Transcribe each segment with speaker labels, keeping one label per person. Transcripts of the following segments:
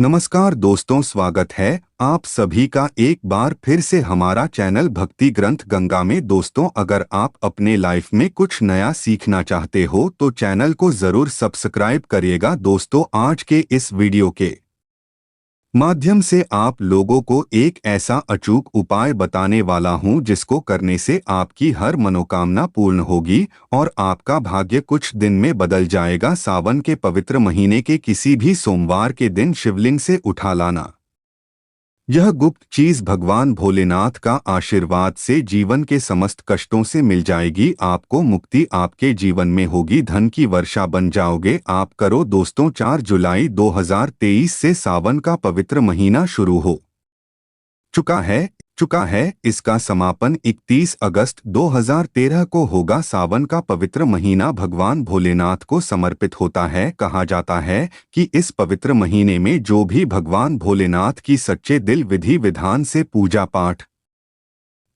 Speaker 1: नमस्कार दोस्तों, स्वागत है आप सभी का एक बार फिर से हमारा चैनल भक्ति ग्रंथ गंगा में। दोस्तों, अगर आप अपने लाइफ में कुछ नया सीखना चाहते हो तो चैनल को जरूर सब्सक्राइब करिएगा। दोस्तों, आज के इस वीडियो के माध्यम से आप लोगों को एक ऐसा अचूक उपाय बताने वाला हूं जिसको करने से आपकी हर मनोकामना पूर्ण होगी और आपका भाग्य कुछ दिन में बदल जाएगा। सावन के पवित्र महीने के किसी भी सोमवार के दिन शिवलिंग से उठा लाना यह गुप्त चीज भगवान भोलेनाथ का आशीर्वाद से जीवन के समस्त कष्टों से मिल जाएगी। आपको मुक्ति आपके जीवन में होगी, धन की वर्षा बन जाओगे आप। करो दोस्तों, 4 जुलाई 2023 से सावन का पवित्र महीना शुरू हो चुका है। इसका समापन 31 अगस्त 2013 को होगा। सावन का पवित्र महीना भगवान भोलेनाथ को समर्पित होता है। कहा जाता है कि इस पवित्र महीने में जो भी भगवान भोलेनाथ की सच्चे दिल विधि विधान से पूजा पाठ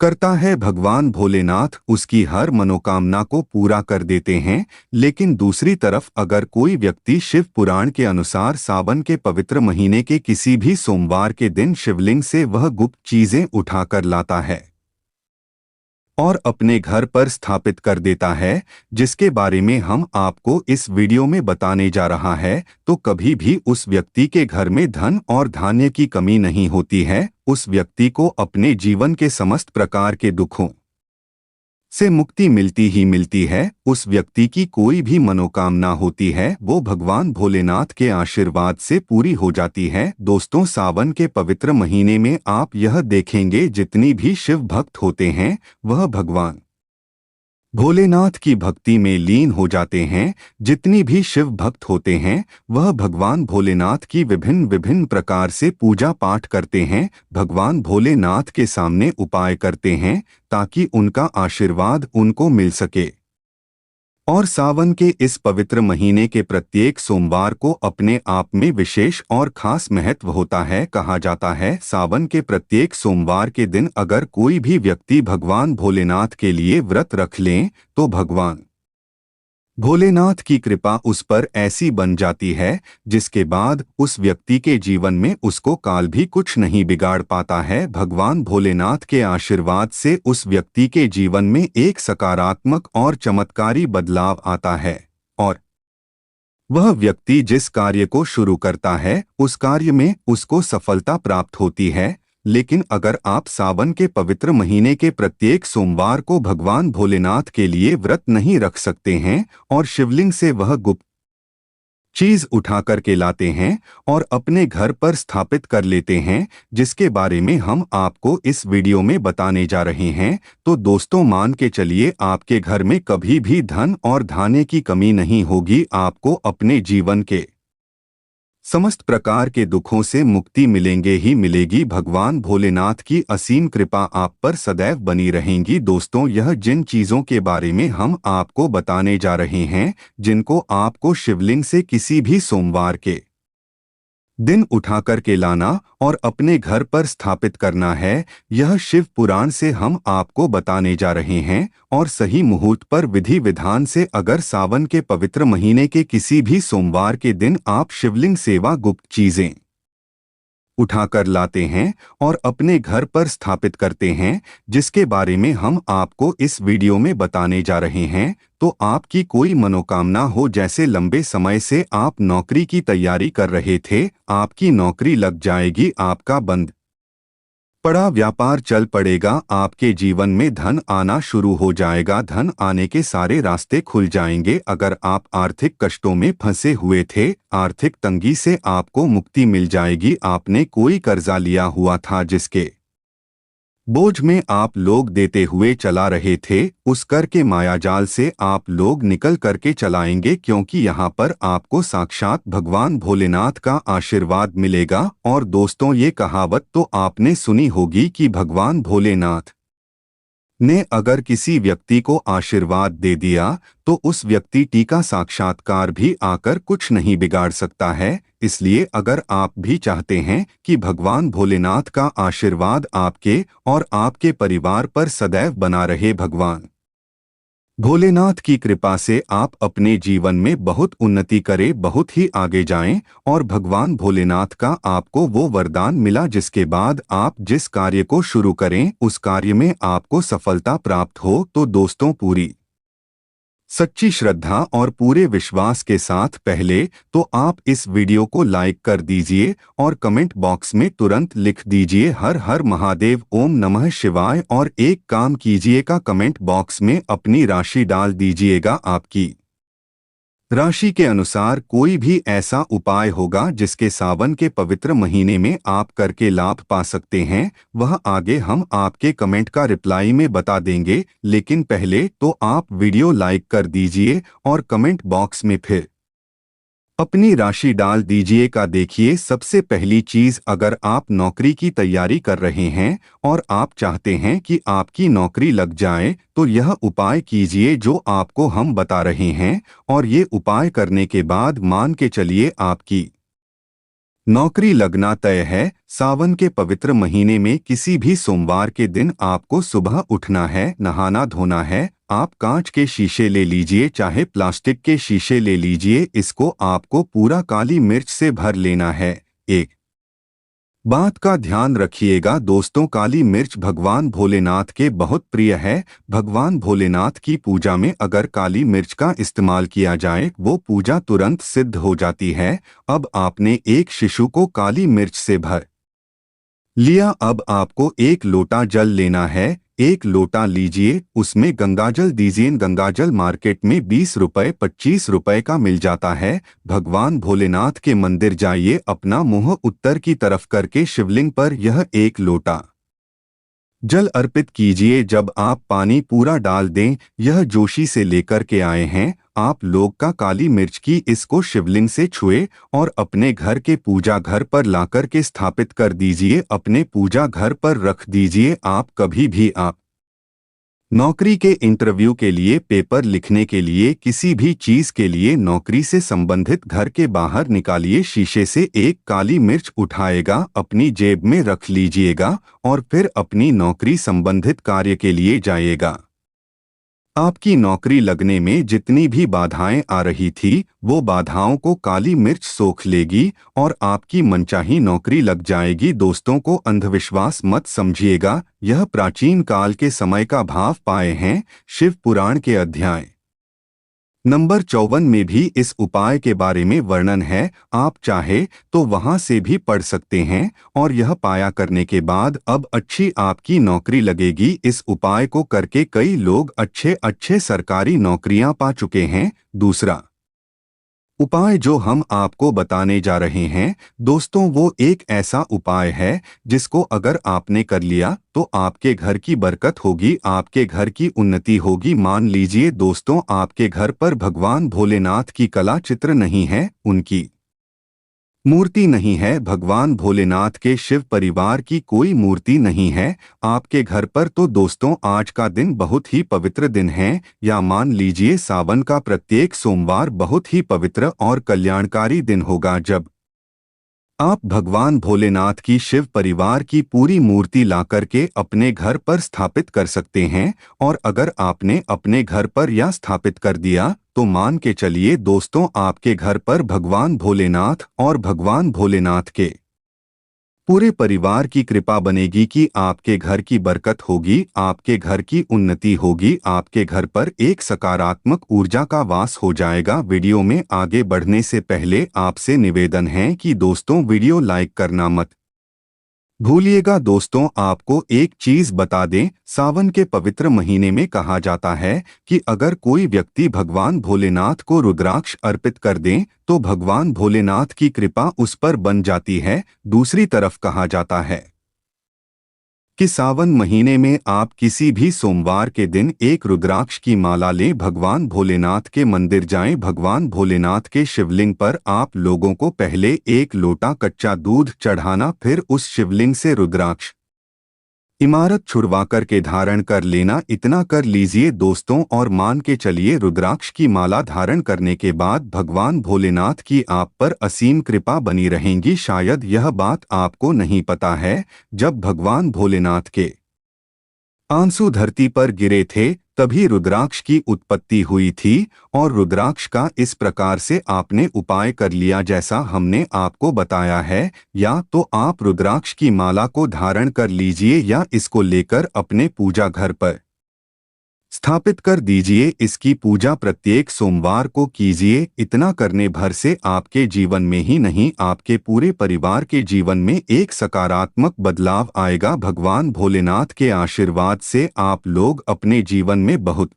Speaker 1: करता है, भगवान भोलेनाथ उसकी हर मनोकामना को पूरा कर देते हैं। लेकिन दूसरी तरफ अगर कोई व्यक्ति शिव पुराण के अनुसार सावन के पवित्र महीने के किसी भी सोमवार के दिन शिवलिंग से वह गुप्त चीजें उठाकर लाता है और अपने घर पर स्थापित कर देता है, जिसके बारे में हम आपको इस वीडियो में बताने जा रहा है, तो कभी भी उस व्यक्ति के घर में धन और धान्य की कमी नहीं होती है। उस व्यक्ति को अपने जीवन के समस्त प्रकार के दुखों से मुक्ति मिलती ही मिलती है। उस व्यक्ति की कोई भी मनोकामना होती है वो भगवान भोलेनाथ के आशीर्वाद से पूरी हो जाती है। दोस्तों, सावन के पवित्र महीने में आप यह देखेंगे जितनी भी शिव भक्त होते हैं वह भगवान भोलेनाथ की भक्ति में लीन हो जाते हैं। जितनी भी शिव भक्त होते हैं वह भगवान भोलेनाथ की विभिन्न विभिन्न प्रकार से पूजा पाठ करते हैं, भगवान भोलेनाथ के सामने उपाय करते हैं ताकि उनका आशीर्वाद उनको मिल सके। और सावन के इस पवित्र महीने के प्रत्येक सोमवार को अपने आप में विशेष और खास महत्व होता है। कहा जाता है सावन के प्रत्येक सोमवार के दिन अगर कोई भी व्यक्ति भगवान भोलेनाथ के लिए व्रत रख लें तो भगवान भोलेनाथ की कृपा उस पर ऐसी बन जाती है जिसके बाद उस व्यक्ति के जीवन में उसको काल भी कुछ नहीं बिगाड़ पाता है। भगवान भोलेनाथ के आशीर्वाद से उस व्यक्ति के जीवन में एक सकारात्मक और चमत्कारी बदलाव आता है और वह व्यक्ति जिस कार्य को शुरू करता है उस कार्य में उसको सफलता प्राप्त होती है। लेकिन अगर आप सावन के पवित्र महीने के प्रत्येक सोमवार को भगवान भोलेनाथ के लिए व्रत नहीं रख सकते हैं और शिवलिंग से वह गुप्त चीज उठा करके लाते हैं और अपने घर पर स्थापित कर लेते हैं, जिसके बारे में हम आपको इस वीडियो में बताने जा रहे हैं, तो दोस्तों मान के चलिए आपके घर में कभी भी धन और धान्य की कमी नहीं होगी। आपको अपने जीवन के समस्त प्रकार के दुखों से मुक्ति मिलेंगे ही मिलेगी। भगवान भोलेनाथ की असीम कृपा आप पर सदैव बनी रहेंगी। दोस्तों, यह जिन चीजों के बारे में हम आपको बताने जा रहे हैं जिनको आपको शिवलिंग से किसी भी सोमवार के दिन उठा कर के लाना और अपने घर पर स्थापित करना है, यह शिव पुराण से हम आपको बताने जा रहे हैं। और सही मुहूर्त पर विधि विधान से अगर सावन के पवित्र महीने के किसी भी सोमवार के दिन आप शिवलिंग सेवा गुप्त चीजें उठाकर लाते हैं और अपने घर पर स्थापित करते हैं, जिसके बारे में हम आपको इस वीडियो में बताने जा रहे हैं, तो आपकी कोई मनोकामना हो, जैसे लंबे समय से आप नौकरी की तैयारी कर रहे थे, आपकी नौकरी लग जाएगी, आपका बंद पड़ा व्यापार चल पड़ेगा, आपके जीवन में धन आना शुरू हो जाएगा, धन आने के सारे रास्ते खुल जाएंगे। अगर आप आर्थिक कष्टों में फंसे हुए थे, आर्थिक तंगी से आपको मुक्ति मिल जाएगी। आपने कोई कर्जा लिया हुआ था जिसके बोझ में आप लोग देते हुए चला रहे थे, उस कर के मायाजाल से आप लोग निकल करके चलाएंगे, क्योंकि यहाँ पर आपको साक्षात भगवान भोलेनाथ का आशीर्वाद मिलेगा। और दोस्तों, ये कहावत तो आपने सुनी होगी कि भगवान भोलेनाथ ने अगर किसी व्यक्ति को आशीर्वाद दे दिया तो उस व्यक्ति का साक्षात्कार भी आकर कुछ नहीं बिगाड़ सकता है। इसलिए अगर आप भी चाहते हैं कि भगवान भोलेनाथ का आशीर्वाद आपके और आपके परिवार पर सदैव बना रहे, भगवान भोलेनाथ की कृपा से आप अपने जीवन में बहुत उन्नति करें, बहुत ही आगे जाएं और भगवान भोलेनाथ का आपको वो वरदान मिला जिसके बाद आप जिस कार्य को शुरू करें उस कार्य में आपको सफलता प्राप्त हो। तो दोस्तों, पूरी सच्ची श्रद्धा और पूरे विश्वास के साथ पहले तो आप इस वीडियो को लाइक कर दीजिए और कमेंट बॉक्स में तुरंत लिख दीजिए हर हर महादेव, ओम नमः शिवाय। और एक काम कीजिएगा, कमेंट बॉक्स में अपनी राशि डाल दीजिएगा। आपकी राशि के अनुसार कोई भी ऐसा उपाय होगा जिसके सावन के पवित्र महीने में आप करके लाभ पा सकते हैं, वह आगे हम आपके कमेंट का रिप्लाई में बता देंगे। लेकिन पहले तो आप वीडियो लाइक कर दीजिए और कमेंट बॉक्स में फिर अपनी राशि डाल दीजिए। का देखिए, सबसे पहली चीज, अगर आप नौकरी की तैयारी कर रहे हैं और आप चाहते हैं कि आपकी नौकरी लग जाए तो यह उपाय कीजिए जो आपको हम बता रहे हैं। और ये उपाय करने के बाद मान के चलिए आपकी नौकरी लगना तय है। सावन के पवित्र महीने में किसी भी सोमवार के दिन आपको सुबह उठना है, नहाना धोना है। आप कांच के शीशे ले लीजिए, चाहे प्लास्टिक के शीशे ले लीजिए, इसको आपको पूरा काली मिर्च से भर लेना है। एक बात का ध्यान रखिएगा दोस्तों, काली मिर्च भगवान भोलेनाथ के बहुत प्रिय है। भगवान भोलेनाथ की पूजा में अगर काली मिर्च का इस्तेमाल किया जाए वो पूजा तुरंत सिद्ध हो जाती है। अब आपने एक शिशु को काली मिर्च से भर लिया। अब आपको एक लोटा जल लेना है। एक लोटा लीजिए, उसमें गंगाजल दीजिए। गंगाजल मार्केट में 20 रुपए 25 रुपए का मिल जाता है। भगवान भोलेनाथ के मंदिर जाइए, अपना मुंह उत्तर की तरफ करके शिवलिंग पर यह एक लोटा जल अर्पित कीजिए। जब आप पानी पूरा डाल दें, यह जोशी से लेकर के आए हैं आप लोग का काली मिर्च की, इसको शिवलिंग से छुए और अपने घर के पूजा घर पर लाकर के स्थापित कर दीजिए। अपने पूजा घर पर रख दीजिए। आप कभी भी आप नौकरी के इंटरव्यू के लिए, पेपर लिखने के लिए, किसी भी चीज के लिए नौकरी से संबंधित घर के बाहर निकालिए, शीशे से एक काली मिर्च उठाएगा, अपनी जेब में रख लीजिएगा और फिर अपनी नौकरी संबंधित कार्य के लिए जाइएगा। आपकी नौकरी लगने में जितनी भी बाधाएं आ रही थी वो बाधाओं को काली मिर्च सोख लेगी और आपकी मनचाही नौकरी लग जाएगी। दोस्तों को अंधविश्वास मत समझिएगा, यह प्राचीन काल के समय का भाव पाए हैं। शिव पुराण के अध्याय नंबर 54 में भी इस उपाय के बारे में वर्णन है। आप चाहे तो वहां से भी पढ़ सकते हैं। और यह पाया करने के बाद अब अच्छी आपकी नौकरी लगेगी। इस उपाय को करके कई लोग अच्छे अच्छे सरकारी नौकरियां पा चुके हैं। दूसरा उपाय जो हम आपको बताने जा रहे हैं दोस्तों, वो एक ऐसा उपाय है जिसको अगर आपने कर लिया तो आपके घर की बरकत होगी, आपके घर की उन्नति होगी। मान लीजिए दोस्तों, आपके घर पर भगवान भोलेनाथ की कला चित्र नहीं है, उनकी मूर्ति नहीं है, भगवान भोलेनाथ के शिव परिवार की कोई मूर्ति नहीं है आपके घर पर, तो दोस्तों आज का दिन बहुत ही पवित्र दिन है। या मान लीजिए सावन का प्रत्येक सोमवार बहुत ही पवित्र और कल्याणकारी दिन होगा जब आप भगवान भोलेनाथ की शिव परिवार की पूरी मूर्ति लाकर के अपने घर पर स्थापित कर सकते हैं। और अगर आपने अपने घर पर या स्थापित कर दिया तो मान के चलिए दोस्तों, आपके घर पर भगवान भोलेनाथ और भगवान भोलेनाथ के पूरे परिवार की कृपा बनेगी कि आपके घर की बरकत होगी, आपके घर की उन्नति होगी, आपके घर पर एक सकारात्मक ऊर्जा का वास हो जाएगा। वीडियो में आगे बढ़ने से पहले आपसे निवेदन है कि दोस्तों वीडियो लाइक करना मत भूलिएगा। दोस्तों आपको एक चीज बता दें, सावन के पवित्र महीने में कहा जाता है कि अगर कोई व्यक्ति भगवान भोलेनाथ को रुद्राक्ष अर्पित कर दें तो भगवान भोलेनाथ की कृपा उस पर बन जाती है। दूसरी तरफ कहा जाता है कि सावन महीने में आप किसी भी सोमवार के दिन एक रुद्राक्ष की माला लें, भगवान भोलेनाथ के मंदिर जाएं, भगवान भोलेनाथ के शिवलिंग पर आप लोगों को पहले एक लोटा कच्चा दूध चढ़ाना, फिर उस शिवलिंग से रुद्राक्ष इमारत छुड़वा कर के धारण कर लेना। इतना कर लीजिए दोस्तों और मान के चलिए रुद्राक्ष की माला धारण करने के बाद भगवान भोलेनाथ की आप पर असीम कृपा बनी रहेंगी। शायद यह बात आपको नहीं पता है, जब भगवान भोलेनाथ के आंसू धरती पर गिरे थे तभी रुद्राक्ष की उत्पत्ति हुई थी और रुद्राक्ष का इस प्रकार से आपने उपाय कर लिया जैसा हमने आपको बताया है, या तो आप रुद्राक्ष की माला को धारण कर लीजिए या इसको लेकर अपने पूजा घर पर स्थापित कर दीजिए। इसकी पूजा प्रत्येक सोमवार को कीजिए। इतना करने भर से आपके जीवन में ही नहीं, आपके पूरे परिवार के जीवन में एक सकारात्मक बदलाव आएगा। भगवान भोलेनाथ के आशीर्वाद से आप लोग अपने जीवन में बहुत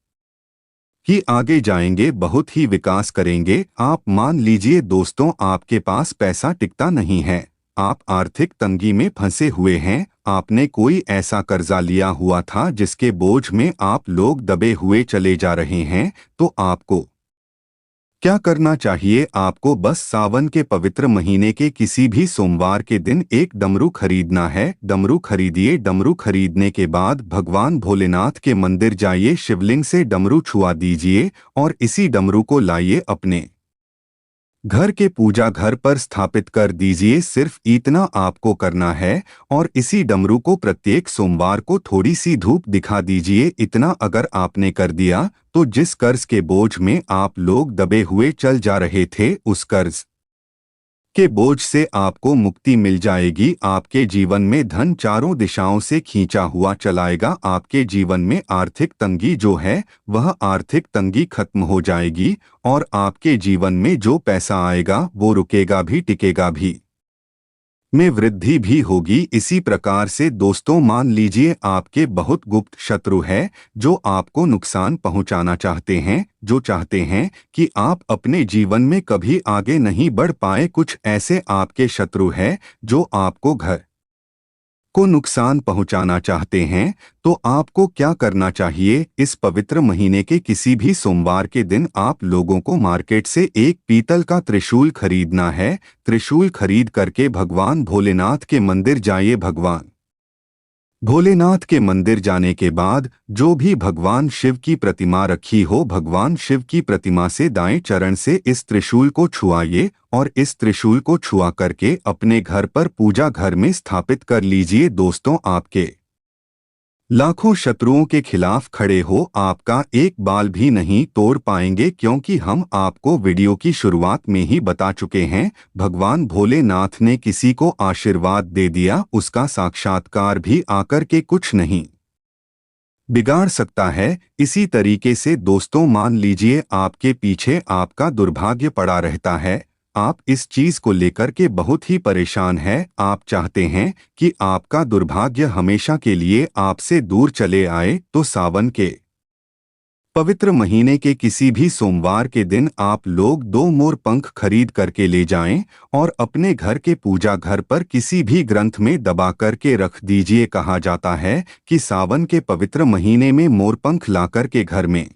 Speaker 1: ही आगे जाएंगे, बहुत ही विकास करेंगे। आप मान लीजिए दोस्तों, आपके पास पैसा टिकता नहीं है, आप आर्थिक तंगी में फंसे हुए हैं, आपने कोई ऐसा कर्जा लिया हुआ था जिसके बोझ में आप लोग दबे हुए चले जा रहे हैं, तो आपको क्या करना चाहिए? आपको बस सावन के पवित्र महीने के किसी भी सोमवार के दिन एक डमरू खरीदना है। डमरू खरीदिए। डमरू खरीदने के बाद भगवान भोलेनाथ के मंदिर जाइए, शिवलिंग से डमरू छुआ दीजिए और इसी डमरू को लाइए अपने घर के पूजा घर पर स्थापित कर दीजिए। सिर्फ इतना आपको करना है और इसी डमरू को प्रत्येक सोमवार को थोड़ी सी धूप दिखा दीजिए। इतना अगर आपने कर दिया तो जिस कर्ज के बोझ में आप लोग दबे हुए चल जा रहे थे, उस कर्ज के बोझ से आपको मुक्ति मिल जाएगी। आपके जीवन में धन चारों दिशाओं से खींचा हुआ चलाएगा। आपके जीवन में आर्थिक तंगी जो है वह आर्थिक तंगी खत्म हो जाएगी और आपके जीवन में जो पैसा आएगा वो रुकेगा भी, टिकेगा भी, में वृद्धि भी होगी। इसी प्रकार से दोस्तों, मान लीजिए आपके बहुत गुप्त शत्रु है जो आपको नुकसान पहुंचाना चाहते हैं, जो चाहते हैं कि आप अपने जीवन में कभी आगे नहीं बढ़ पाए। कुछ ऐसे आपके शत्रु हैं जो आपको घर को नुकसान पहुंचाना चाहते हैं। तो आपको क्या करना चाहिए? इस पवित्र महीने के किसी भी सोमवार के दिन आप लोगों को मार्केट से एक पीतल का त्रिशूल खरीदना है। त्रिशूल खरीद करके भगवान भोलेनाथ के मंदिर जाइए। भगवान भोलेनाथ के मंदिर जाने के बाद जो भी भगवान शिव की प्रतिमा रखी हो, भगवान शिव की प्रतिमा से दाएं चरण से इस त्रिशूल को छुआइए और इस त्रिशूल को छुआ करके अपने घर पर पूजा घर में स्थापित कर लीजिए। दोस्तों, आपके लाखों शत्रुओं के खिलाफ खड़े हो, आपका एक बाल भी नहीं तोड़ पाएंगे, क्योंकि हम आपको वीडियो की शुरुआत में ही बता चुके हैं, भगवान भोलेनाथ ने किसी को आशीर्वाद दे दिया, उसका साक्षात्कार भी आकर के कुछ नहीं बिगाड़ सकता है। इसी तरीके से दोस्तों, मान लीजिए आपके पीछे आपका दुर्भाग्य पड़ा रहता है, आप इस चीज को लेकर के बहुत ही परेशान हैं, आप चाहते हैं कि आपका दुर्भाग्य हमेशा के लिए आपसे दूर चले आए, तो सावन के पवित्र महीने के किसी भी सोमवार के दिन आप लोग 2 मोर पंख खरीद करके ले जाएं और अपने घर के पूजा घर पर किसी भी ग्रंथ में दबा करके रख दीजिए। कहा जाता है कि सावन के पवित्र महीने में मोरपंख लाकर के घर में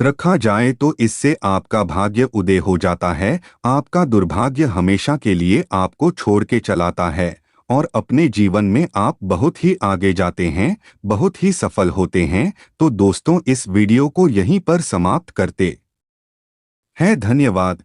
Speaker 1: रखा जाए तो इससे आपका भाग्य उदय हो जाता है, आपका दुर्भाग्य हमेशा के लिए आपको छोड़ के चलाता है और अपने जीवन में आप बहुत ही आगे जाते हैं, बहुत ही सफल होते हैं। तो दोस्तों, इस वीडियो को यहीं पर समाप्त करते हैं। धन्यवाद।